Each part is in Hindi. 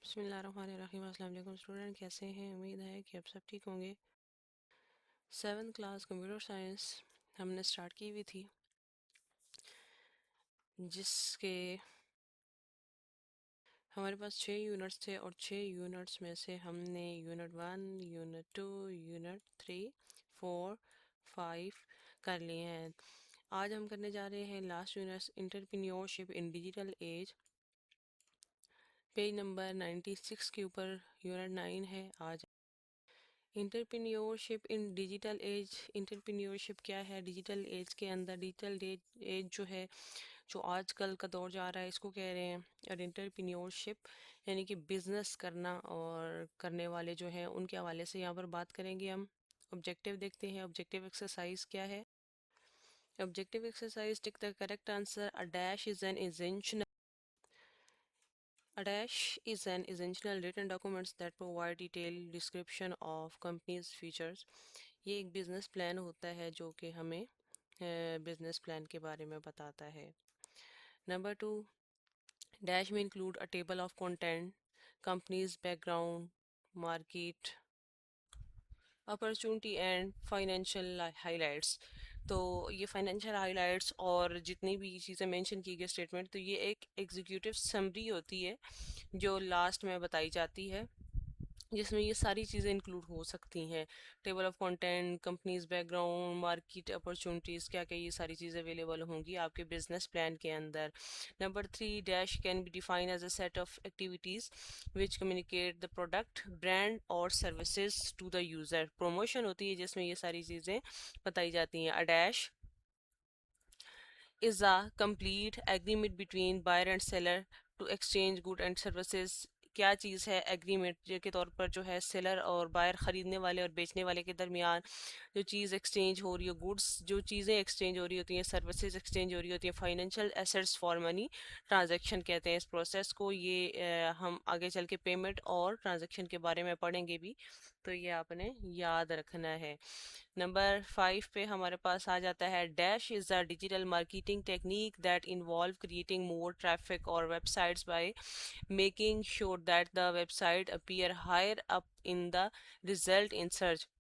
बिस्मिल्लाहिर्रहमानिर्रहीम। अस्सलाम वालेकुम स्टूडेंट, कैसे हैं? उम्मीद है कि आप सब ठीक होंगे। 7th क्लास कंप्यूटर साइंस हमने स्टार्ट की हुई थी, जिसके हमारे पास 6 यूनिट्स थे और 6 यूनिट्स में से हमने यूनिट 1, यूनिट 2, यूनिट 3, 4, 5 कर लिए हैं। आज हम करने जा रहे हैं लास्ट यूनिट, एंटरप्रेन्योरशिप इन डिजिटल एज। पेज नंबर 96 के ऊपर यूनिट 9 है। आज इंटरप्रेन्योरशिप इन डिजिटल एज। इंटरप्रेन्योरशिप क्या है? डिजिटल एज के अंदर डिजिटल एज जो है, जो आजकल का दौर जा रहा है, इसको कह रहे हैं। और इंटरप्रेन्योरशिप यानी कि बिजनेस करना और करने वाले जो हैं उनके हवाले से यहाँ पर बात करेंगे हम। ऑब्जेक्टिव देखते हैं। ऑब्जेक्टिव एक्सरसाइज क्या है? Objective exercise, tick the correct answer. A dash is an essential A dash is an essential written documents that provide detailed description of company's features। ये एक बिजनेस प्लान होता है जो कि हमें बिजनेस प्लान के बारे में बताता है। नंबर 2, डैश में include a table of content, companies background, market opportunity and financial highlights. तो ये फाइनेंशियल हाइलाइट्स और जितनी भी चीज़ें मेंशन की गई स्टेटमेंट, तो ये एक एग्जीक्यूटिव समरी होती है जो लास्ट में बताई जाती है, जिसमें ये सारी चीज़ें इंक्लूड हो सकती हैं। Table of content, companies background, market opportunities, क्या क्या ये सारी चीज़ें अवेलेबल होंगी आपके बिजनेस प्लान के अंदर। Number 3, dash can be define as a set of activities which communicate the product, brand और services to the user. Promotion होती है जिसमें ये सारी चीज़ें बताई जाती हैं। A dash is a complete agreement between buyer and seller to exchange good and services। क्या चीज़ है? एग्रीमेंट के तौर पर जो है सेलर और बायर, ख़रीदने वाले और बेचने वाले के दरमियान जो चीज़ एक्सचेंज हो रही है, गुड्स, जो चीज़ें एक्सचेंज हो रही होती हैं, सर्विसेज एक्सचेंज हो रही होती हैं। Financial assets for money transaction कहते हैं इस प्रोसेस को। ये हम आगे चल के पेमेंट और ट्रांजैक्शन के बारे में पढ़ेंगे भी, तो ये आपने याद रखना है। नंबर 5 पे हमारे पास आ जाता है, dash is a digital marketing technique that involve creating more traffic और websites by making sure that the website appear higher up in the result in search।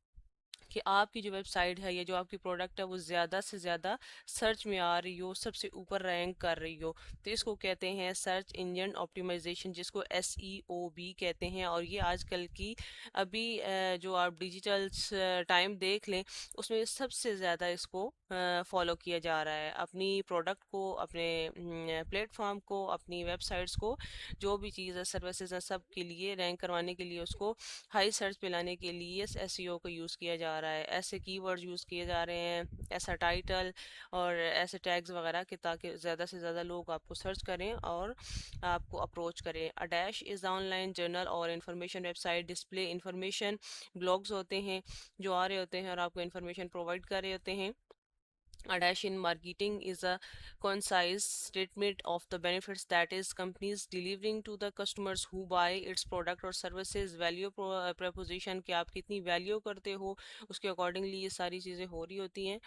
कि आपकी जो वेबसाइट है या जो आपकी प्रोडक्ट है वो ज़्यादा से ज़्यादा सर्च में आ रही हो, सबसे ऊपर रैंक कर रही हो, तो इसको कहते हैं सर्च इंजन ऑप्टिमाइजेशन, जिसको SEO भी कहते हैं। और ये आजकल की अभी जो आप डिजिटल टाइम देख लें, उसमें सबसे ज़्यादा इसको फॉलो किया जा रहा है। अपनी प्रोडक्ट को, अपने प्लेटफॉर्म को, अपनी वेबसाइट्स को, जो भी चीज़ है, सर्विसेज है, सब के लिए रैंक करवाने के लिए, उसको हाई सर्च पे लाने के लिए SEO का यूज़ किया जा रहा है। ऐसे कीवर्ड्स यूज़ किए जा रहे हैं, ऐसा टाइटल और ऐसे टैग्स वगैरह कि ताकि ज़्यादा से ज़्यादा लोग आपको सर्च करें और आपको अप्रोच करें। A dash is online journal और information website display information. Blogs होते हैं जो आ रहे होते हैं और आपको इंफॉर्मेशन प्रोवाइड कर रहे होते हैं। A dash in marketing is a concise statement of the benefits that is companies delivering to the customers who buy its product or services। Value preposition, कि आप कितनी वैल्यू करते हो, उसके अकॉर्डिंगली ये सारी चीज़ें हो रही होती हैं।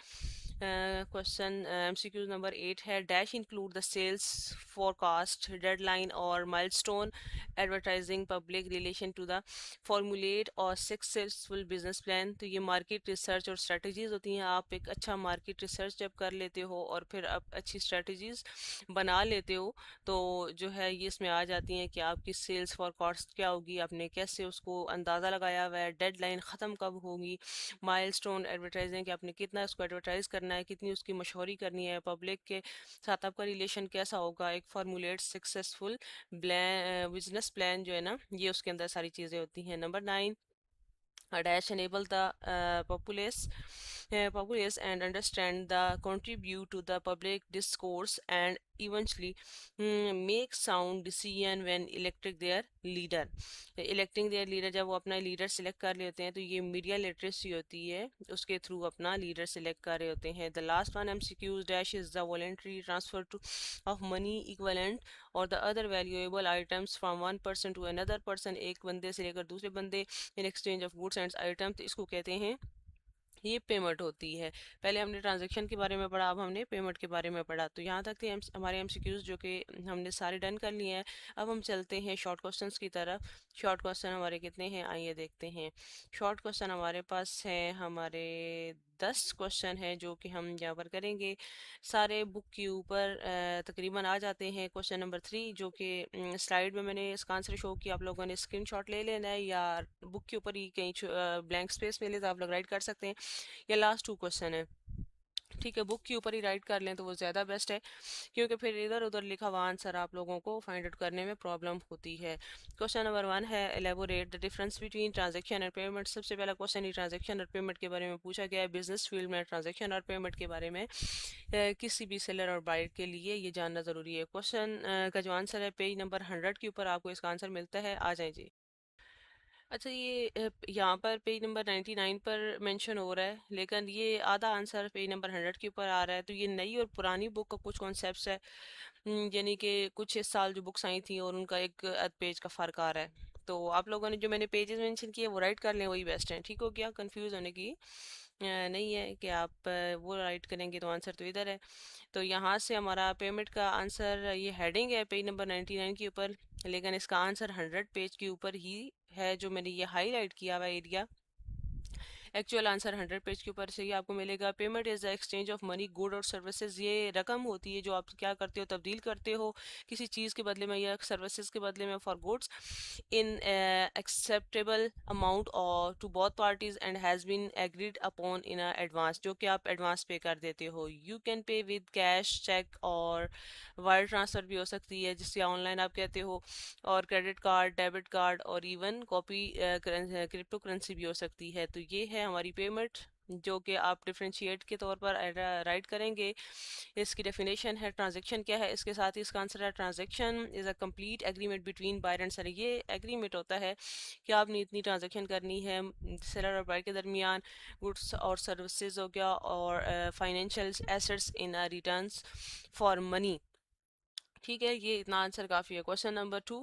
क्वेश्चन MCQ नंबर 8 है, dash include the sales forecast, deadline और milestone, advertising, public relation to the formulate और सक्सेसफुल बिजनेस प्लान। तो ये मार्केट रिसर्च और स्ट्रेटजीज होती हैं। आप एक अच्छा मार्केट रिसर्च जब कर लेते हो और फिर आप अच्छी स्ट्रेटजीज बना लेते हो, तो जो है ये इसमें आ जाती हैं कि आपकी सेल्स फॉरकास्ट क्या होगी, आपने कैसे उसको अंदाज़ा लगाया हुआ है, डेडलाइन ख़त्म कब होगी, माइलस्टोन एडवर्टाइजिंग कि आपने कितना उसको एडवर्टाइज करना है, कितनी उसकी मशहूरी करनी है, पब्लिक के साथ आपका रिलेशन कैसा होगा, एक फॉर्मुलेट सक्सेसफुल बिजनेस प्लान जो है ना, ये उसके अंदर सारी चीज़ें होती हैं। Number 9, a dash enable the populace and understand the contribute to the public discourse and eventually make sound decision when electing their leader। Electing their leader, जब वो अपना लीडर सेलेक्ट कर लेते हैं, तो ये मीडिया लिटरेसी होती है, उसके थ्रू अपना लीडर सेलेक्ट कर रहे होते हैं। The last one MCQ dash is the voluntary transfer to of money equivalent और the other valuable items from one person to another person, एक बंदे से लेकर दूसरे बंदे, in exchange of goods and item. तो इसको कहते हैं ये पेमेंट होती है। पहले हमने ट्रांजैक्शन के बारे में पढ़ा, अब हमने पेमेंट के बारे में पढ़ा। तो यहाँ तक थे हमारे एमसीक्यूज जो कि हमने सारे डन कर लिए हैं। अब हम चलते हैं शॉर्ट क्वेश्चंस की तरफ। शॉर्ट क्वेश्चन हमारे कितने हैं, आइए देखते हैं। शॉर्ट क्वेश्चन हमारे पास हैं, हमारे 10 क्वेश्चन हैं जो कि हम यहाँ पर करेंगे। सारे बुक के ऊपर तकरीबन आ जाते हैं। क्वेश्चन नंबर 3 जो कि स्लाइड में मैंने इसका आंसर शो किया, आप लोगों ने स्क्रीनशॉट ले लेना है या बुक के ऊपर ही कहीं ब्लैंक स्पेस मिले तो आप लोग राइट कर सकते हैं। ये लास्ट 2 क्वेश्चन है, ठीक है, बुक के ऊपर ही राइट कर लें तो वो ज़्यादा बेस्ट है, क्योंकि फिर इधर उधर लिखा हुआ आंसर आप लोगों को फाइंड आउट करने में प्रॉब्लम होती है। क्वेश्चन नंबर 1 है, elaborate the difference between transaction और पेमेंट। सबसे पहला क्वेश्चन ही ट्रांजैक्शन और पेमेंट के बारे में पूछा गया है। बिजनेस फील्ड में ट्रांजैक्शन और पेमेंट के बारे में किसी भी सेलर और बायर के लिए ये जानना ज़रूरी है। क्वेश्चन का जो आंसर है पेज नंबर 100 के ऊपर आपको इसका आंसर मिलता है, आ जाए जी। अच्छा, ये यहाँ पर पेज नंबर 99 पर मेंशन हो रहा है, लेकिन ये आधा आंसर पेज नंबर 100 के ऊपर आ रहा है। तो ये नई और पुरानी बुक का कुछ कॉन्सेप्ट्स है, यानी कि कुछ इस साल जो बुक्स आई थी और उनका एक आध पेज का फ़र्क आ रहा है। तो आप लोगों ने जो मैंने पेजेस मेंशन किए वो राइट कर लें, वही बेस्ट है। ठीक हो गया, कंफ्यूज होने की नहीं है कि आप वो राइट करेंगे तो आंसर तो इधर है। तो यहाँ से हमारा पेमेंट का आंसर, ये हेडिंग है पेज नंबर 99 के ऊपर, लेकिन इसका आंसर 100 पेज के ऊपर ही है, जो मैंने ये हाईलाइट किया हुआ एरिया। एक्चुअल आंसर 100 पेज के ऊपर से ही आपको मिलेगा। Payment is the exchange of money, good और सर्विसेज। ये रकम होती है जो आप क्या करते हो, तब्दील करते हो किसी चीज़ के बदले में या सर्विसेज के बदले में, for goods in acceptable amount और to both parties and has been agreed upon in advance, जो कि आप एडवांस पे कर देते हो। You can pay with cash, cheque और वायर ट्रांसफ़र भी हो सकती है, जिससे ऑनलाइन आप कहते हो, और क्रेडिट कार्ड, डेबिट कार्ड और इवन कॉपी क्रिप्टो करेंसी भी हो सकती है। तो ये है हमारी पेमेंट, जो कि आप डिफरेंशिएट के तौर पर राइट करेंगे। इसकी डेफिनेशन है ट्रांजैक्शन क्या है, इसके साथ ही इसका आंसर है transaction is a complete agreement between buyer and seller. ये एग्रीमेंट होता है कि आपने इतनी ट्रांजैक्शन करनी है सेलर और बायर के दरमियान, गुड्स और सर्विसेज हो गया, और financial assets in returns for money. ठीक है, ये इतना आंसर काफ़ी है। क्वेश्चन नंबर 2,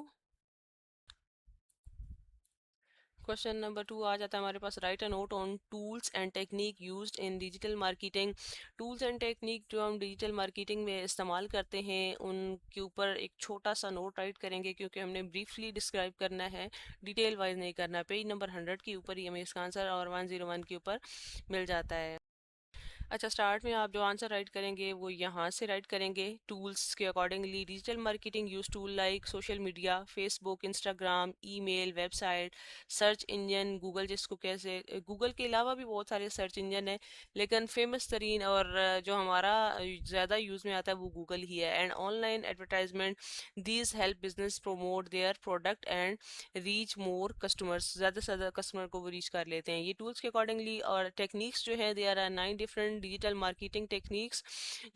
क्वेश्चन नंबर 2 आ जाता है हमारे पास, write a note on tools and technique used in digital marketing. Tools and technique जो हम डिजिटल मार्केटिंग में इस्तेमाल करते हैं उनके ऊपर एक छोटा सा नोट राइट करेंगे, क्योंकि हमने ब्रीफली डिस्क्राइब करना है, डिटेल वाइज नहीं करना। पेज नंबर 100 के ऊपर ही हमें इसका आंसर, और 101 के ऊपर मिल जाता है। अच्छा, स्टार्ट में आप जो आंसर राइट करेंगे वो यहाँ से राइट करेंगे टूल्स के accordingly. Digital marketing use tool like social media, Facebook, Instagram, email, website, search engine, Google, जिसको कैसे गूगल के अलावा भी बहुत सारे सर्च इंजन है, लेकिन फेमस तरीन और जो हमारा ज़्यादा यूज़ में आता है वो गूगल ही है। And online advertisement, these help business promote their product and reach more customers. ज़्यादा से ज़्यादा कस्टमर को वो रीच कर लेते हैं ये टूल्स के अकॉर्डिंगली। और टेक्निक्स जो है, they are 9 different digital marketing techniques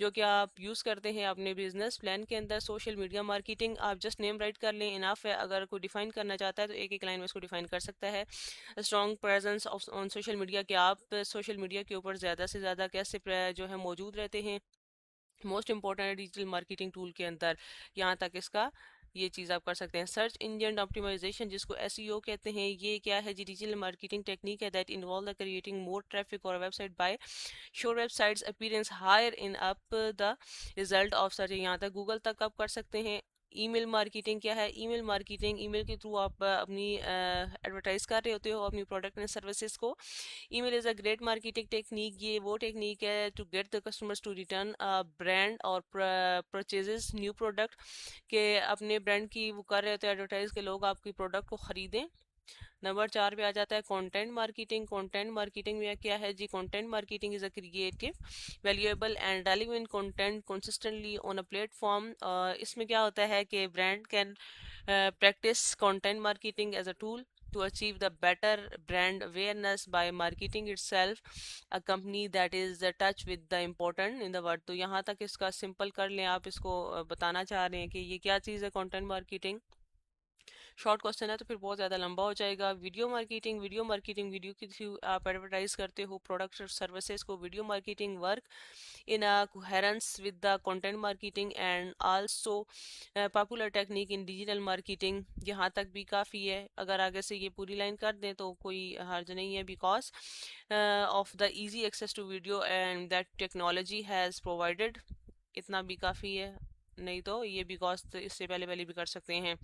जो कि आप यूज़ करते हैं अपने बिजनेस प्लान के अंदर। सोशल मीडिया मार्केटिंग, आप जस्ट नेम राइट कर लें, इनफ है। अगर कोई डिफाइन करना चाहता है तो एक एक लाइन में इसको डिफाइन कर सकता है। Strong presence on social media, कि आप सोशल मीडिया के ऊपर ज़्यादा से ज़्यादा कैसे जो है मौजूद रहते हैं, मोस्ट इंपॉर्टेंट है डिजिटल मार्केटिंग टूल के अंदर। यहाँ तक इसका ये चीज़ आप कर सकते हैं। सर्च इंजन ऑप्टिमाइजेशन, जिसको एसईओ कहते हैं, ये क्या है जी? डिजिटल मार्केटिंग टेक्निक है that involve the creating more traffic और website by show websites appearance higher in up the result of search. यहाँ तक गूगल तक आप कर सकते हैं। ईमेल मार्केटिंग क्या है? ईमेल मार्केटिंग, ईमेल के थ्रू आप अपनी एडवर्टाइज कर रहे होते हो अपनी प्रोडक्ट एंड सर्विसेज को। Email is a great marketing technique, ये वो टेक्निक है to get the customers to return brand और परचेजेस न्यू प्रोडक्ट, के अपने ब्रांड की वो कर रहे होते हैं एडवर्टाइज के लोग आपकी प्रोडक्ट को ख़रीदें। नंबर 4 पे आ जाता है कंटेंट मार्केटिंग। कंटेंट मार्केटिंग में क्या है जी? Content marketing is a creative, valuable and relevant content consistently on a platform. इसमें क्या होता है कि brand can practice content marketing as a tool to achieve the better brand awareness by marketing itself, a company that is touch with the important in the world। तो यहाँ तक इसका सिंपल कर लें, आप इसको बताना चाह रहे हैं कि ये क्या चीज़ है कंटेंट मार्केटिंग। शॉर्ट क्वेश्चन है तो फिर बहुत ज़्यादा लंबा हो जाएगा। वीडियो मार्केटिंग, वीडियो के थ्रू आप एडवर्टाइज करते हो प्रोडक्ट्स और सर्विसेज को। Video marketing work in a coherence with the content marketing and also popular technique in digital marketing। यहाँ तक भी काफ़ी है, अगर आगे से ये पूरी लाइन कर दें तो कोई हर्ज नहीं है। Because of the easy access to video and that technology has provided, इतना भी काफ़ी है। नहीं तो ये बिकॉज तो इससे पहले पहले भी कर सकते हैं।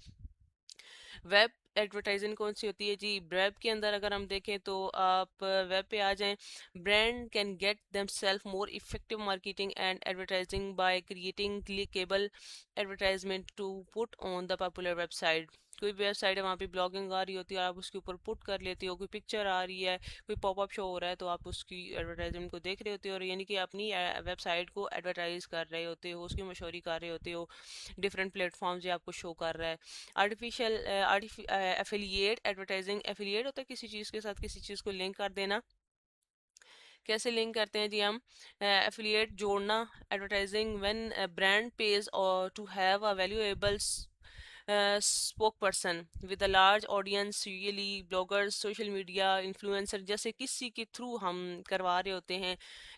वेब एडवर्टाइजिंग कौन सी होती है जी? वेब के अंदर अगर हम देखें तो आप वेब पे आ जाएं। Brand can get themselves more effective marketing and advertising by creating clickable advertisement to put on the popular website. कोई वेबसाइट है, वहाँ पे ब्लॉगिंग आ रही होती है, आप उसके ऊपर पुट कर लेते हो। कोई पिक्चर आ रही है, कोई पॉपअप शो हो रहा है, तो आप उसकी एडवर्टाइजमेंट को देख रहे होते हो, और यानी कि अपनी वेबसाइट को एडवर्टाइज कर रहे होते हो, उसकी मशहूरी कर रहे होते हो। डिफरेंट प्लेटफॉर्म जो आपको शो कर रहा है। आर्टिफिशियल एफिलिएट एडवर्टाइजिंग, एफिलिएट होता है किसी चीज़ के साथ किसी चीज़ को लिंक कर देना। कैसे लिंक करते हैं जी हम? एफिलिएट जोड़ना। एडवर्टाइजिंग व्हेन ब्रांड पेज और to have a valuable spoke person with a large audience, really bloggers, social media influencer, जैसे किसी के थ्रू हम करवा रहे होते हैं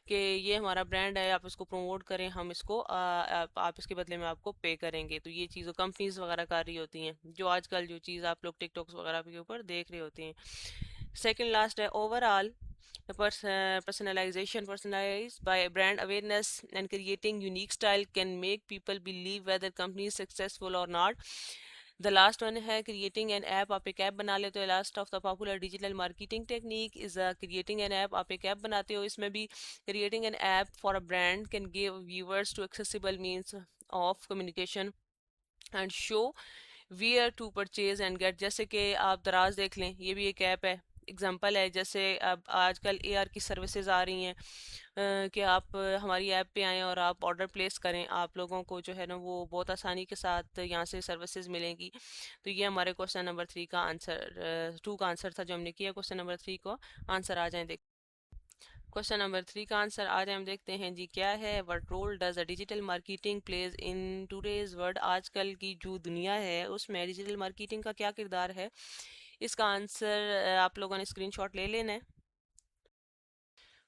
कि ये हमारा ब्रांड है, आप इसको प्रमोट करें, हम इसको आप इसके बदले में आपको पे करेंगे। तो ये चीज़ कंपनीज वगैरह कर रही होती हैं, जो आजकल जो चीज़ आप लोग टिकटॉक्स वगैरह के ऊपर देख रहे होते हैं। सेकेंड लास्ट है overall personalization, personalized by brand awareness and creating unique style can make people believe whether company is successful or not। The last one है क्रिएटिंग एन ऐप। आप एक ऐप बना लेते हो। Last of the popular digital marketing technique is creating an app. आप एक ऐप बनाते हो, इसमें भी creating an app for a brand can give viewers to accessible means of communication and show where to purchase and get. जैसे कि आप दराज देख लें, ये भी एक ऐप है, एग्जांपल है। जैसे अब आजकल एआर की सर्विसेज आ रही हैं कि आप हमारी ऐप पे आएँ और आप ऑर्डर प्लेस करें, आप लोगों को जो है ना वो बहुत आसानी के साथ यहाँ से सर्विसेज मिलेंगी। तो ये हमारे क्वेश्चन नंबर 3 का आंसर 2 का आंसर था जो हमने किया। क्वेश्चन नंबर 3 को आंसर आ जाए देख। क्वेश्चन नंबर 3 का आंसर आज हम देखते हैं जी, क्या है? What role does a digital marketing plays in today's world. आजकल की जो दुनिया है उसमें डिजिटल मार्केटिंग का क्या किरदार है? इसका आंसर आप लोगों ने स्क्रीनशॉट ले लेना है।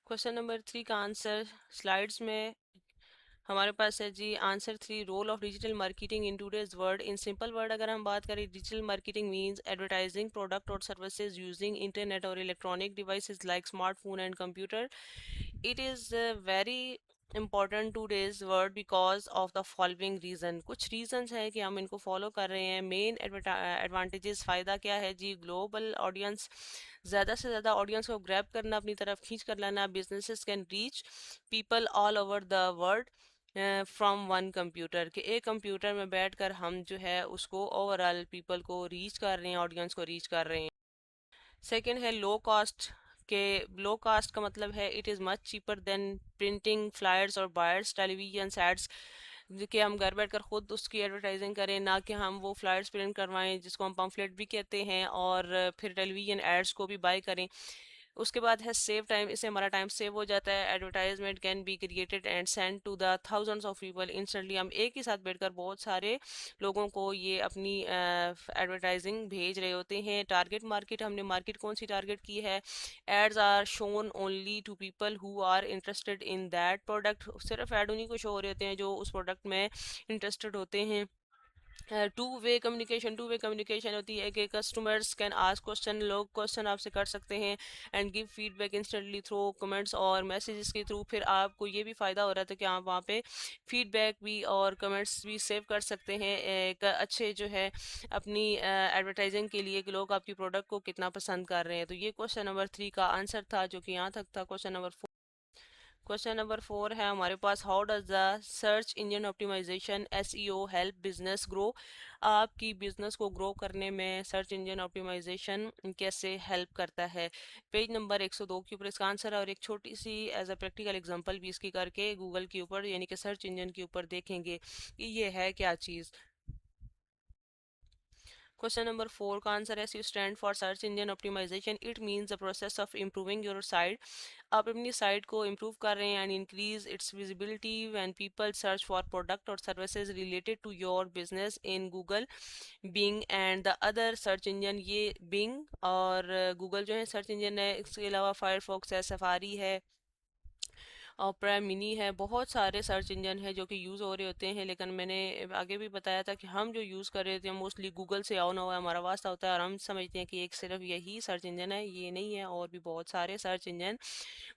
क्वेश्चन नंबर 3 का आंसर स्लाइड्स में हमारे पास है जी। Answer 3, role of digital marketing in today's world. In simple word अगर हम बात करें, digital marketing means advertising product और सर्विसेज यूजिंग इंटरनेट और electronic devices like smartphone and computer. It is very important today's world because of the following reason। कुछ reasons है कि हम इनको फॉलो कर रहे हैं। मेन एडवांटेजेस, फ़ायदा क्या है जी? ग्लोबल ऑडियंस, ज़्यादा से ज़्यादा ऑडियंस को ग्रैब करना, अपनी तरफ खींच कर लाना। Businesses can reach people all over the world from one computer, के एक कंप्यूटर में बैठकर हम जो है उसको ओवरऑल पीपल को रीच कर रहे हैं, ऑडियंस को रीच कर रहे हैं। सेकेंड है लो कॉस्ट। के लो कास्ट का मतलब है it is much cheaper than printing flyers और बायर्स टेलीविजन एड्स, कि हम घर बैठकर खुद उसकी एडवर्टाइजिंग करें, ना कि हम वो फ्लायर्स प्रिंट करवाएं जिसको हम पम्फलेट भी कहते हैं, और फिर टेलीविजन एड्स को भी बाय करें। उसके बाद है सेव टाइम, इससे हमारा टाइम सेव हो जाता है। Advertisement can be created and send to the thousands of people instantly. हम एक ही साथ बैठकर बहुत सारे लोगों को ये अपनी एडवर्टाइजिंग भेज रहे होते हैं। टारगेट मार्केट, हमने मार्केट कौन सी टारगेट की है? Ads are shown only to people who are interested in that product. सिर्फ ऐड उन्हीं को शो हो रहे होते हैं जो उस प्रोडक्ट में इंटरेस्टेड होते हैं। टू वे कम्युनिकेशन होती है कि कस्टमर्स कैन आस्क क्वेश्चन, लोग क्वेश्चन आपसे कर सकते हैं, and give feedback instantly through comments और मैसेजेस के थ्रू। फिर आपको ये भी फ़ायदा हो रहा था कि आप वहाँ पे फीडबैक भी और कमेंट्स भी सेव कर सकते हैं एक अच्छे जो है अपनी एडवर्टाइजिंग के लिए, कि लोग आपकी प्रोडक्ट को कितना पसंद कर रहे हैं। तो ये क्वेश्चन नंबर 3 का आंसर था जो कि यहाँ तक था। क्वेश्चन नंबर 4 है हमारे पास, how does the search engine optimisation SEO help business grow. आपकी बिजनेस को ग्रो करने में सर्च इंजन ऑप्टिमाइजेशन कैसे हेल्प करता है? पेज नंबर 102 के ऊपर इसका आंसर है, और एक छोटी सी एज अ प्रैक्टिकल एग्जांपल भी इसकी करके गूगल के ऊपर यानी कि सर्च इंजन के ऊपर देखेंगे कि ये है क्या चीज़। क्वेश्चन नंबर 4 का आंसर है you stand for search engine optimisation, it means the process of improving your site. आप अपनी साइट को इम्प्रूव कर रहे हैं and increase its visibility when people search for product और services related to your business in Google, Bing and the other search engine. ये बिंग और गूगल जो है सर्च इंजन है, इसके अलावा फायरफॉक्स है, सफारी है, ओपेरा मिनी है, बहुत सारे सर्च इंजन है जो कि यूज़ हो रहे होते हैं। लेकिन मैंने आगे भी बताया था कि हम जो यूज़ कर रहे होते हैं मोस्टली गूगल से आओ ना हुआ हमारा वास्ता होता है, और हम समझते हैं कि एक सिर्फ यही सर्च इंजन है। ये नहीं है, और भी बहुत सारे सर्च इंजन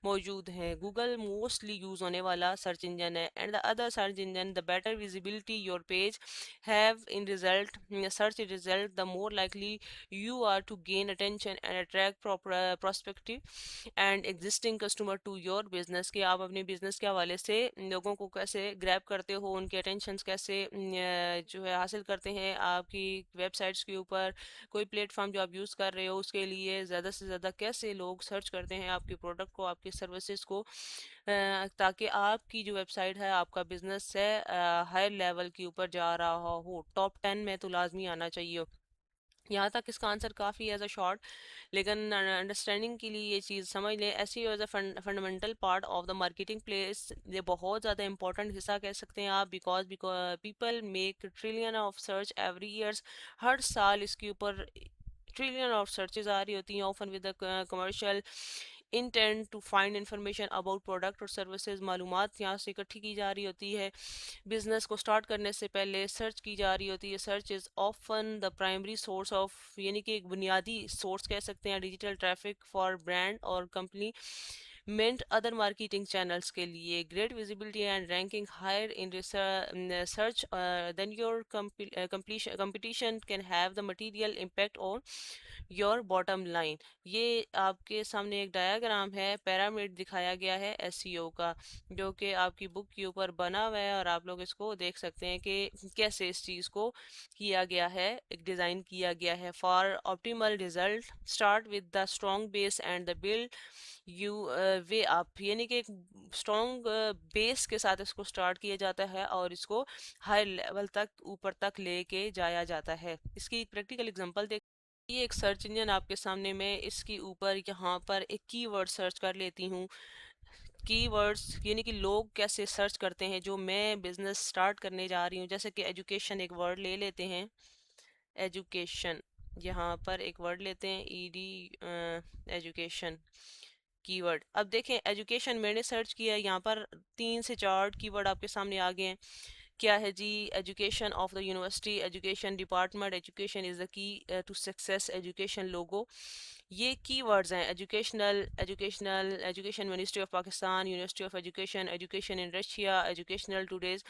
मौजूद हैं। गूगल मोस्टली यूज़ होने वाला सर्च इंजन है। And the other search engine the better visibility your page have in result search result, the more likely you are to gain attention and attract proper prospective and existing customer to your business. कि आप अपने बिजनेस के हवाले से लोगों को कैसे ग्रैब करते हो, उनके अटेंशन कैसे जो है हासिल करते हैं। आपकी वेबसाइट्स के ऊपर कोई प्लेटफॉर्म जो आप यूज़ कर रहे हो उसके लिए ज़्यादा से ज़्यादा कैसे लोग सर्च करते हैं आपके प्रोडक्ट को, आपकी सर्विसेज को, ताकि आपकी जो वेबसाइट है, आपका बिजनेस है, हाई लेवल के ऊपर जा रहा हो, टॉप 10 में तो लाजमी आना चाहिए। यहाँ तक इसका आंसर काफ़ी एज अ शॉर्ट, लेकिन अंडरस्टैंडिंग के लिए ये चीज़ समझ लें। SEO as a fundamental part of the marketing place, ये बहुत ज़्यादा इंपॉर्टेंट हिस्सा कह सकते हैं आप, because people make trillion of search every years. हर साल इसके ऊपर ट्रिलियन ऑफ सर्चेज आ रही होती हैं, often with commercial intent to find information about product और सर्विसेज। मालूमात यहाँ से इकट्ठी की जा रही होती है। बिजनेस को स्टार्ट करने से पहले सर्च की जा रही होती है। Search is often the primary source of, यानी कि एक बुनियादी सोर्स कह सकते हैं, डिजिटल ट्रैफिक फॉर ब्रांड और कंपनी मेंट अदर मार्केटिंग चैनल्स के लिए। Great visibility and ranking higher in search than your competition can have the material impact on your bottom line. ये आपके सामने एक डायग्राम है, पैरामिड दिखाया गया है एसईओ का, जो कि आपकी बुक के ऊपर बना हुआ है, और आप लोग इसको देख सकते हैं कि कैसे इस चीज़ को किया गया है, एक डिज़ाइन किया गया है। For optimal result start with the strong base and the build you way up, यानी कि एक स्ट्रॉन्ग बेस के साथ इसको स्टार्ट किया जाता है और इसको हाई लेवल तक, ऊपर तक लेके जाया जाता है। इसकी एक प्रैक्टिकल एग्जांपल देख, ये एक सर्च इंजन आपके सामने, मैं इसके ऊपर यहाँ पर एक कीवर्ड सर्च कर लेती हूँ। कीवर्ड्स यानी कि लोग कैसे सर्च करते हैं जो मैं बिजनेस स्टार्ट करने जा रही हूँ। जैसे कि एजुकेशन एक वर्ड ले लेते हैं, एजुकेशन, यहाँ पर एक वर्ड लेते हैं ईडी, एजुकेशन कीवर्ड। अब देखें एजुकेशन मैंने सर्च किया, यहाँ पर 3 से 4 कीवर्ड आपके सामने आ गए हैं। क्या है जी? Education of the university, education department, education is the key to success, education logo. ये कीवर्ड्स हैं। Educational, educational, education ministry of Pakistan, university of education, education in Russia, educational today's.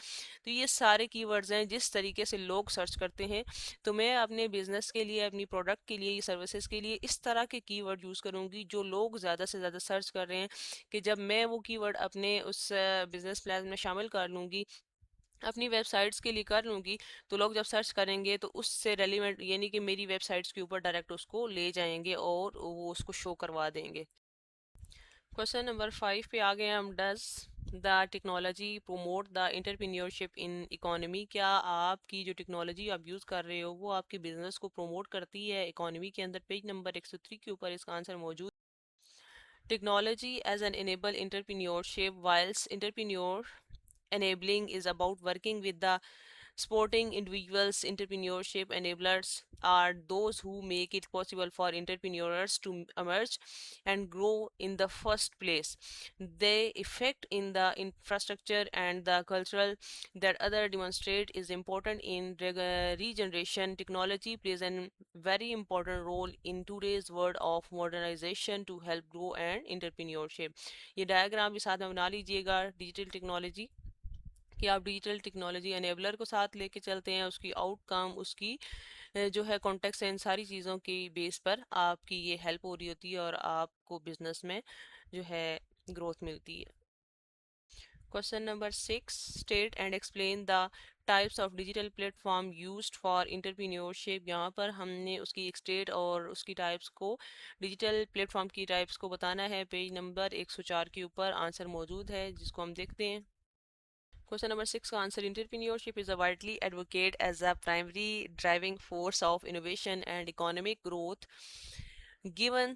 तो ये सारे कीवर्ड्स हैं जिस तरीके से लोग सर्च करते हैं। तो मैं अपने बिजनेस के लिए, अपनी प्रोडक्ट के लिए, सर्विसेज के लिए इस तरह के कीवर्ड यूज़ करूँगी जो लोग ज़्यादा से ज़्यादा सर्च कर रहे हैं, कि जब मैं वो कीवर्ड अपने उस बिजनेस प्लान में शामिल कर लूँगी, अपनी वेबसाइट्स के लिए कर लूँगी, तो लोग जब सर्च करेंगे तो उससे रेलिवेंट, यानी कि मेरी वेबसाइट्स के ऊपर डायरेक्ट उसको ले जाएंगे और वो उसको शो करवा देंगे। क्वेश्चन नंबर 5 पे आ गए हम। Does the technology promote the entrepreneurship in economy? क्या आपकी जो टेक्नोलॉजी आप यूज़ कर रहे हो वो आपके बिजनेस को प्रोमोट करती है इकोनॉमी के अंदर? पेज नंबर 103 के ऊपर इसका आंसर मौजूद। Technology as an enable entrepreneurship, whilst entrepreneur enabling is about working with the supporting individuals. Entrepreneurship enablers are those who make it possible for entrepreneurs to emerge and grow in the first place. They effect in the infrastructure and the cultural that other demonstrate is important in regeneration. Technology plays a very important role in today's world of modernization to help grow and entrepreneurship. ये डायग्राम भी साथ में बना लीजिएगा। डिजिटल टेक्नोलॉजी, कि आप डिजिटल टेक्नोलॉजी एनेबलर को साथ लेके चलते हैं, उसकी आउटकम, उसकी जो है कॉन्टेक्स्ट है, इन सारी चीज़ों की बेस पर आपकी ये हेल्प हो रही होती है और आपको बिजनेस में जो है ग्रोथ मिलती है। Question number 6, state and explain the types of digital platform used for entrepreneurship. यहाँ पर हमने उसकी एक स्टेट और उसकी टाइप्स को, डिजिटल प्लेटफॉर्म की टाइप्स को बताना है। पेज नंबर 104 के ऊपर आंसर मौजूद है जिसको हम देखते हैं। Question number 6 का answer, entrepreneurship is a widely advocate as a primary driving force of innovation and economic growth. Given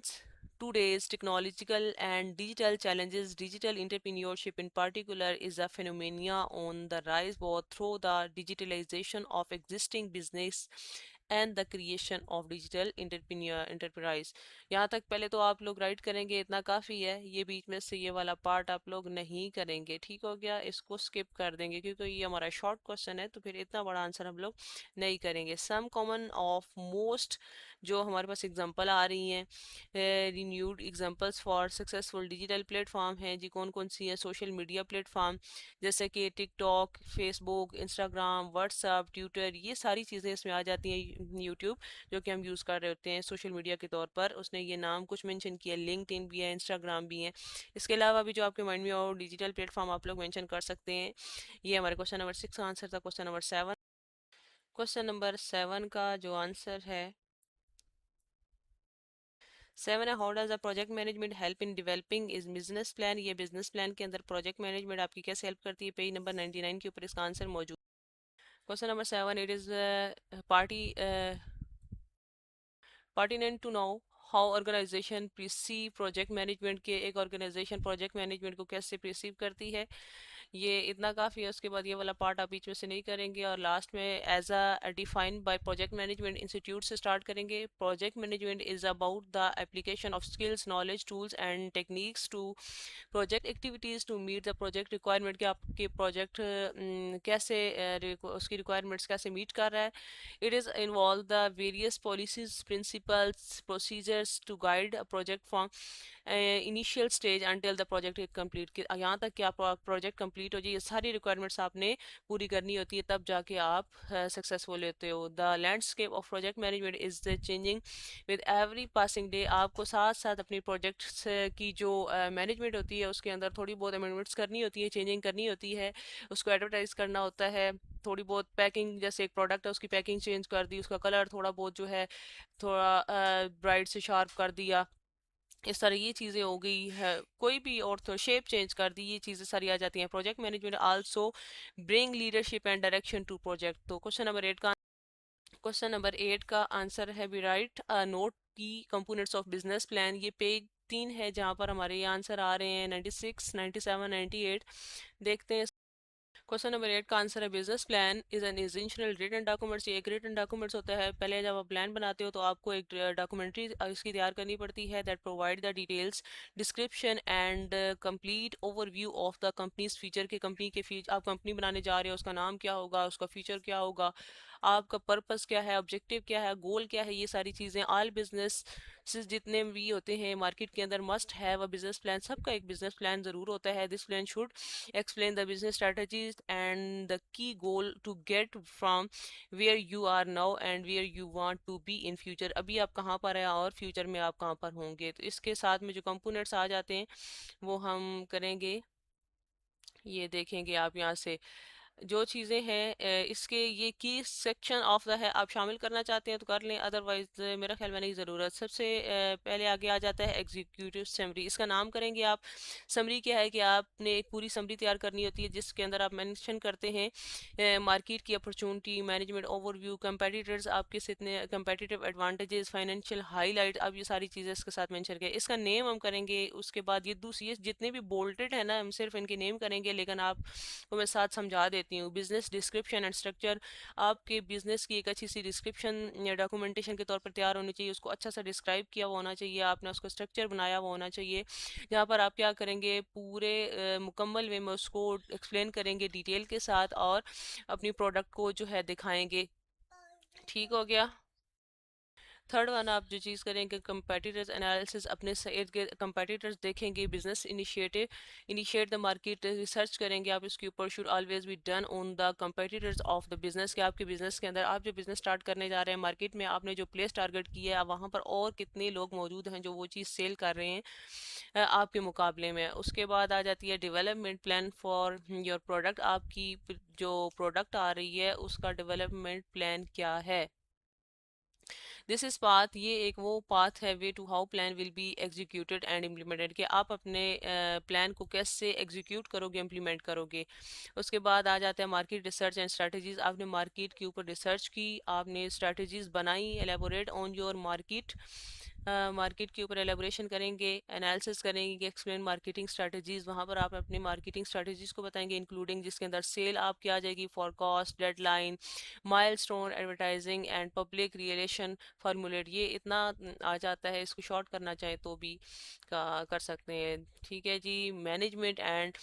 today's technological and digital challenges, digital entrepreneurship in particular is a phenomenon on the rise both through the digitalization of existing business and the creation of digital enterprise. यहाँ तक पहले तो आप लोग राइट करेंगे, इतना काफ़ी है। ये बीच में से ये वाला पार्ट आप लोग नहीं करेंगे, ठीक हो गया, इसको स्किप कर देंगे क्योंकि ये हमारा शॉर्ट क्वेश्चन है, तो फिर इतना बड़ा आंसर हम लोग नहीं करेंगे। सम कॉमन ऑफ मोस्ट जो हमारे पास एग्जांपल आ रही हैं, renewed examples for successful digital platform हैं जी, कौन कौन सी है? सोशल मीडिया प्लेटफॉर्म जैसे कि TikTok, Facebook, Instagram, WhatsApp, Twitter, ये सारी चीज़ें इसमें आ जाती हैं। यूट्यूब जो कि हम यूज़ कर रहे होते हैं सोशल मीडिया के तौर पर, उसने ये नाम कुछ मेंशन किया, लिंक्डइन भी है, इंस्टाग्राम भी है। इसके अलावा भी जो आपके माइंड में और डिजिटल प्लेटफॉर्म आप लोग मेंशन कर सकते हैं। ये हमारे क्वेश्चन नंबर 6 का आंसर था। क्वेश्चन नंबर 7, क्वेश्चन नंबर 7 का जो आंसर है 7 है, how does the project management help in developing is business plan. ये बिजनेस प्लान के अंदर प्रोजेक्ट मैनेजमेंट आपकी कैसे हेल्प करती है? पेज नंबर 99 के ऊपर इसका आंसर मौजूद। Question number 7, it is party pertinent to know how organization perceive project management के, एक ऑर्गेनाइजेशन प्रोजेक्ट मैनेजमेंट को कैसे परसीव करती है। ये इतना काफ़ी है। उसके बाद ये वाला पार्ट आप बीच में से नहीं करेंगे और लास्ट में as a defined by project management institute से स्टार्ट करेंगे। Project management is about the application of skills, knowledge, tools and techniques to project activities to meet the project requirement, कि आपके प्रोजेक्ट कैसे उसकी रिक्वायरमेंट्स कैसे मीट कर रहा है। It is involve the various policies, principles, procedures to guide a project from initial stage until the project complete, कि यहाँ तक कि आप प्रोजेक्ट कंप्लीट हो जाए, ये सारी रिक्वायरमेंट्स आपने पूरी करनी होती है, तब जाके आप सक्सेसफुल होते हो। The landscape of project management is the changing with every passing day. आपको साथ साथ अपनी प्रोजेक्ट्स की जो मैनेजमेंट होती है उसके अंदर थोड़ी बहुत अमेंडमेंट्स करनी होती है, चेंजिंग करनी होती है, उसको एडवर्टाइज करना होता है, थोड़ी बहुत पैकिंग, जैसे एक प्रोडक्ट है उसकी पैकिंग चेंज कर दी, उसका कलर थोड़ा बहुत जो है थोड़ा ब्राइट से शार्प कर दिया, इस तरह ये चीज़ें हो गई है। कोई भी और तो शेप चेंज कर दी, ये चीज़ें सारी आ जाती हैं। Project management also bring leadership and direction to project. तो क्वेश्चन नंबर 8 का आंसर है बी राइट नोट की कंपोनेंट्स ऑफ बिजनेस प्लान। ये पेज 3 है जहाँ पर हमारे ये आंसर आ रहे हैं 96, 97, 98। देखते हैं। क्वेश्चन नंबर 8 का आंसर है business plan is an essential written documents. ये एक रिटन डॉक्यूमेंट्स होता है। पहले जब आप प्लान बनाते हो तो आपको एक डॉक्यूमेंट्री इसकी तैयार करनी पड़ती है that provide the details, description and complete overview of the companies feature, के कंपनी के फीचर, आप कंपनी बनाने जा रहे हो, उसका नाम क्या होगा, उसका फीचर क्या होगा, आपका पर्पस क्या है, ऑब्जेक्टिव क्या है, गोल क्या है, ये सारी चीज़ें। ऑल बिजनेस जितने भी होते हैं मार्केट के अंदर must have a business plan, सबका एक बिजनेस प्लान ज़रूर होता है। This plan should explain the business strategies and the key goal to get from where you are now and where you want to be in future। अभी आप कहाँ पर हैं और फ्यूचर में आप कहाँ पर होंगे। तो इसके साथ में जो कंपोनेंट्स आ जाते हैं वो हम करेंगे, ये देखेंगे आप यहाँ से जो चीज़ें हैं इसके ये की सेक्शन ऑफ द है, आप शामिल करना चाहते हैं तो कर लें, अदरवाइज मेरा ख्याल में नहीं ज़रूरत। सबसे पहले आगे आ जाता है एग्जीक्यूटिव समरी। इसका नाम करेंगे आप। समरी क्या है कि आपने एक पूरी समरी तैयार करनी होती है जिसके अंदर आप मेंशन करते हैं मार्केट की अपॉर्चुनिटी, मैनेजमेंट ओवरव्यू, कंपेटिटर्स, आपके कितने कंपेटिटिव एडवांटेजेस, फाइनेंशियल हाईलाइट, अब ये सारी चीज़ें इसके साथ मेंशन किया। इसका नेम हम करेंगे। उसके बाद ये दूसरी जितने भी बोल्टेड है ना, हम सिर्फ इनके नेम करेंगे, लेकिन आप को मैं साथ समझा देती हूँ। बिजनेस डिस्क्रिप्शन एंड स्ट्रक्चर, आपके बिजनेस की एक अच्छी सी डिस्क्रिप्शन या डॉक्यूमेंटेशन के तौर पर तैयार होनी चाहिए, उसको अच्छा सा डिस्क्राइब किया हुआ होना चाहिए, आपने उसको स्ट्रक्चर बनाया हुआ होना चाहिए, जहाँ पर आप क्या करेंगे पूरे मुकम्मल वे में उसको एक्सप्लेन करेंगे डिटेल के साथ और अपनी प्रोडक्ट को जो है दिखाएंगे। ठीक हो गया। थर्ड वन, आप जो चीज़ करेंगे कंपेटिटर्स एनालिसिस, अपने इर्द गिर्द कंपेटिटर्स देखेंगे। Business initiate the market research करेंगे आप इसके ऊपर। Should always be done on the competitors of the business, के आपके बिजनेस के अंदर आप जो बिजनेस स्टार्ट करने जा रहे हैं मार्केट में, आपने जो प्लेस टारगेट किया है वहाँ पर और कितने लोग मौजूद हैं जो वो चीज़ सेल कर रहे हैं आपके मुकाबले में। उसके बाद आ जाती है development plan for your product, आपकी जो प्रोडक्ट आ रही है उसका डेवलपमेंट प्लान क्या है। दिस इज पाथ, ये एक वो पाथ है, way to how plan will be executed and implemented, कि आप अपने प्लान को कैसे एग्जीक्यूट करोगे, इम्प्लीमेंट करोगे। उसके बाद आ जाता है मार्केट रिसर्च एंड स्ट्रैटेजीज, आपने मार्केट के ऊपर रिसर्च की, आपने स्ट्रैटेजीज बनाई, elaborate on your market, market के ऊपर एलेबोरेशन करेंगे, एनालिसिस करेंगे कि एक्सप्लेन मार्केटिंग स्ट्रैटेजीज, वहाँ पर आप अपनी मार्केटिंग स्ट्रैटेजीज को बताएंगे, इंक्लूडिंग जिसके अंदर सेल आपकी आ जाएगी, forecast, deadline, milestone, advertising and public relation formulate, ये इतना आ जाता है, इसको शॉर्ट करना चाहे तो भी कर सकते हैं। ठीक है जी। मैनेजमेंट एंड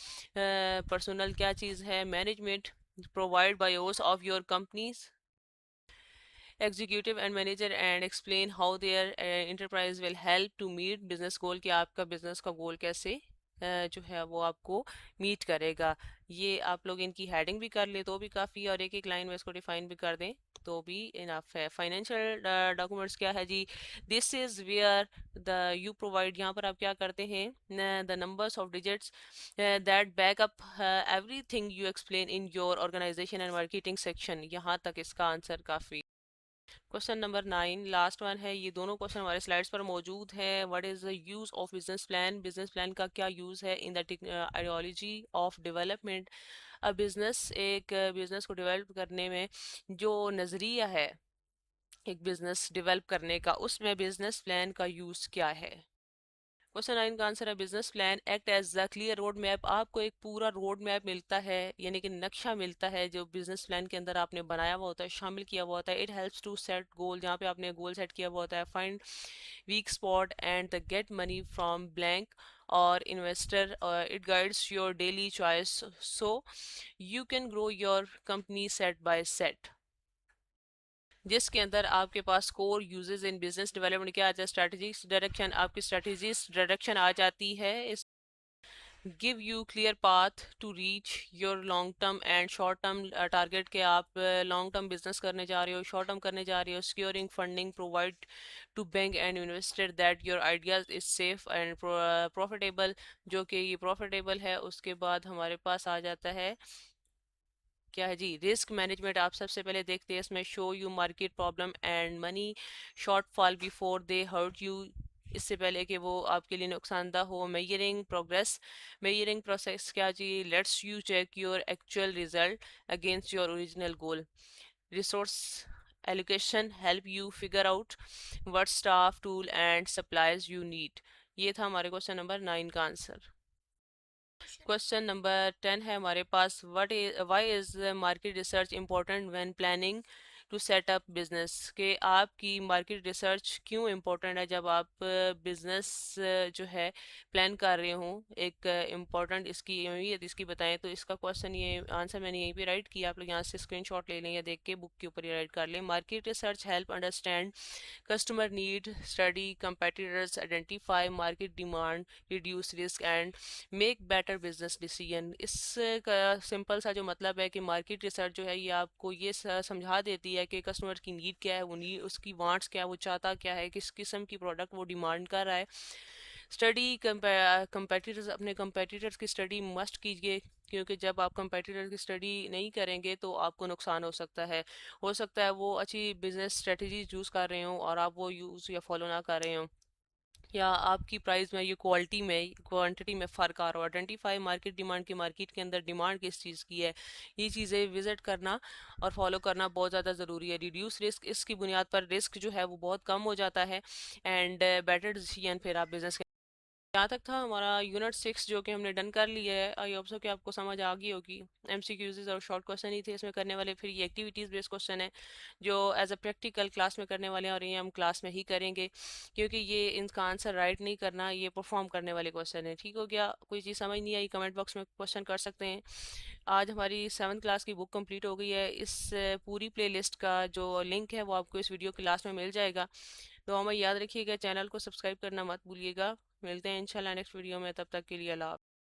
पर्सनल क्या चीज़ है? Management provide by yours of your companies executive and manager and explain how their enterprise will help to meet business goal, कि आपका बिजनेस का गोल कैसे जो है वो आपको मीट करेगा। ये आप लोग इनकी हेडिंग भी कर ले तो भी काफ़ी, और एक एक लाइन में इसको डिफाइन भी कर दें तो भी इनफ है। फाइनेंशियल डॉक्यूमेंट्स क्या है जी? This is where the you provide, यहाँ पर आप क्या करते हैं, the numbers of digits that back up everything you explain in your organisation and marketing section. यहाँ तक इसका आंसर काफ़ी। क्वेश्चन नंबर 9 लास्ट वन है, ये दोनों क्वेश्चन हमारे स्लाइड्स पर मौजूद है। What is the use of business plan? Business plan का क्या यूज है in the ideology of development? अब बिजनेस, एक बिजनेस को डेवलप करने में जो नज़रिया है एक बिजनेस डेवलप करने का, उसमें बिजनेस प्लान का यूज क्या है? क्वेश्चन 9 का आंसर है business plan act as the clear road map, आपको एक पूरा रोड मैप मिलता है, यानी कि नक्शा मिलता है जो बिजनेस प्लान के अंदर आपने बनाया हुआ होता है, शामिल किया हुआ होता है। It helps to set goal, जहाँ पे आपने गोल सेट किया हुआ होता है। Find weak spot and the get money from blank और investor, it guides your daily choice so you can grow your company set by set, जिसके अंदर आपके पास core uses in business development क्या आ जाए, स्ट्रेटजिक डायरेक्शन, आपकी स्ट्रेटजीज डायरेक्शन आ जाती है। Is give you clear path to reach your long term and short term target, के आप लॉन्ग टर्म बिजनेस करने जा रहे हो, शॉर्ट टर्म करने जा रहे हो। Securing funding provide to bank and investor that your ideas is safe and profitable, जो कि ये प्रॉफिटेबल है। उसके बाद हमारे पास आ जाता है क्या है जी, रिस्क मैनेजमेंट, आप सबसे पहले देखते हैं इसमें, show you market problem and money shortfall before they hurt you, इससे पहले कि वो आपके लिए नुकसानदा हो। मेजरिंग प्रोग्रेस, मेजरिंग प्रोसेस क्या जी, lets you check your actual result against your original goal. Resource allocation, help you figure out what staff tool and supplies you need. ये था हमारे क्वेश्चन नंबर 9 का आंसर। क्वेश्चन नंबर 10 है हमारे पास, what is why is market research important when planning to set up business, के आपकी मार्केट रिसर्च क्यों इम्पोर्टेंट है जब आप बिजनेस जो है प्लान कर रहे हो। एक इम्पोर्टेंट इसकी अहमियत इसकी बताएं, तो इसका क्वेश्चन ये आंसर मैंने यहीं पे राइट किया, आप लोग यहाँ से स्क्रीनशॉट ले लें या देख के बुक के ऊपर ही राइट कर लें। Market research help understand customer need, study competitors, identify market demand, reduce risk and make better business decision। इस का सिंपल सा जो मतलब है कि मार्केट रिसर्च जो है ये आपको ये समझा देती है कि कस्टमर की नीड क्या है, वो नीड उसकी वांट्स क्या है, वो चाहता क्या है, किस किस्म की प्रोडक्ट वो डिमांड कर रहा है। स्टडी कंपेटिटर्स, अपने कंपेटिटर्स की स्टडी मस्ट कीजिए, क्योंकि जब आप कंपेटिटर की स्टडी नहीं करेंगे तो आपको नुकसान हो सकता है वो अच्छी बिजनेस स्ट्रेटजी यूज़ कर रहे हो और आप वो यूज़ या फॉलो ना कर रहे हो, या आपकी प्राइस में, ये क्वालिटी में, क्वांटिटी में फ़र्क आ रहा हो। आइडेंटिफाई मार्केट डिमांड, की मार्केट के अंदर डिमांड किस चीज़ की है, ये चीज़ें विजिट करना और फॉलो करना बहुत ज़्यादा ज़रूरी है। रिड्यूस रिस्क, इसकी बुनियाद पर रिस्क जो है वो बहुत कम हो जाता है। एंड बेटर डिसीजन फिर आप बिजनेस, यहाँ तक था हमारा यूनिट 6 जो कि हमने डन कर लिया है। आई होप सो कि आपको समझ आ गई होगी। एमसीक्यूज़ और शॉर्ट क्वेश्चन ही थे इसमें करने वाले, फिर ये एक्टिविटीज़ बेस्ड क्वेश्चन है जो एज अ प्रैक्टिकल क्लास में करने वाले हैं, और ये हम क्लास में ही करेंगे क्योंकि ये इनका आंसर राइट नहीं करना, ये परफॉर्म करने वाले क्वेश्चन है। ठीक हो गया? कोई चीज़ समझ नहीं आई कमेंट बॉक्स में क्वेश्चन कर सकते हैं। आज हमारी 7th क्लास की बुक कंप्लीट हो गई है। इस पूरी प्लेलिस्ट का जो लिंक है वो आपको इस वीडियो क्लास में मिल जाएगा। तो हमें याद रखिएगा, चैनल को सब्सक्राइब करना मत भूलिएगा। मिलते हैं इंशाल्लाह नेक्स्ट वीडियो में, तब तक के लिए अल्लाह हाफ़िज़।